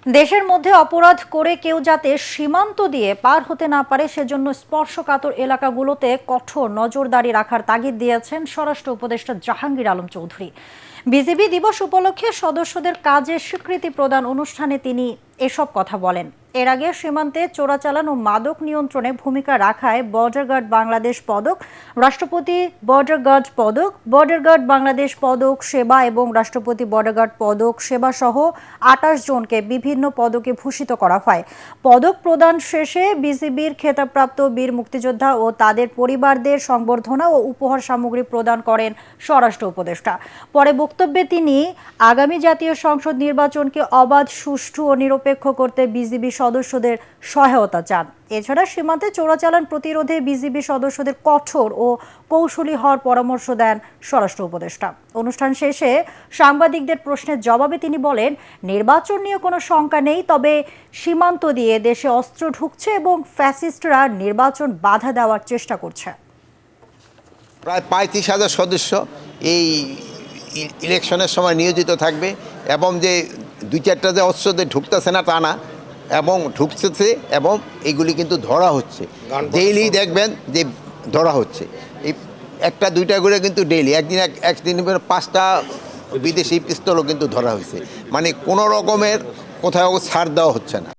দেশের মধ্যে অপরাধ করে কেউ যাতে সীমান্ত দিয়ে পার হতে না পারে সেজন্য স্পর্শকাতর এলাকাগুলোতে কঠোর নজরদারি রাখার তাগিদ দিয়েছেন স্বরাষ্ট্র উপদেষ্টা জাহাঙ্গীর আলম চৌধুরী। বিজিবি দিবস উপলক্ষে সদস্যদের কাজের স্বীকৃতি প্রদান অনুষ্ঠানে তিনি এসব কথা বলেন। এর আগে সীমান্তে চোরাচালান ও মাদক নিয়ন্ত্রণে ভূমিকা রাখায় বর্ডার গার্ড বাংলাদেশ পদক, রাষ্ট্রপতি বর্ডার গার্ড পদক, বর্ডার গার্ড বাংলাদেশ পদক সেবা এবং রাষ্ট্রপতি বর্ডার গার্ড পদক সেবা সহ ২৮ জনকে বিভিন্ন পদকে ভূষিত করা হয়। পদক প্রদান শেষে বিজিবির খেতাবপ্রাপ্ত বীর মুক্তিযোদ্ধা ও তাদের পরিবারদের সংবর্ধনা ও উপহার সামগ্রী প্রদান করেন স্বরাষ্ট্র উপদেষ্টা। পরে বক্তব্যে তিনি আগামী জাতীয় সংসদ নির্বাচনকে অবাধ, সুষ্ঠু ও নিরপেক্ষ করতে বিজিবি সদস্যদের সহায়তা চান। এছাড়া সীমান্তে চোরাচালান প্রতিরোধে বিজিবি সদস্যদের কঠোর ও কৌশলী হওয়ার পরামর্শ দেন স্বরাষ্ট্র উপদেষ্টা। অনুষ্ঠান শেষে সাংবাদিকদের প্রশ্নের জবাবে তিনি বলেন, নির্বাচন নিয়ে কোনো শঙ্কা নেই, তবে সীমান্ত দিয়ে দেশে অস্ত্র ঢুকছে এবং ফ্যাসিস্টরা নির্বাচন বাধা দেওয়ার চেষ্টা করছে। প্রায় ৩৫,০০০ সদস্য এই ইলেকশনের সময় নিয়োজিত থাকবে এবং যে ২-৪টা যে অস্ত্রদের ঢুকতেছে না তা না, এবং ঢুকতেছে এবং এগুলি কিন্তু ধরা হচ্ছে। ডেইলি দেখবেন যে ধরা হচ্ছে, এই ১টা-২টা করে কিন্তু ডেইলি একদিন ৫টা বিদেশি পিস্তলও কিন্তু ধরা হয়েছে। মানে কোনো রকমের কোথাও ছাড় দেওয়া হচ্ছে না।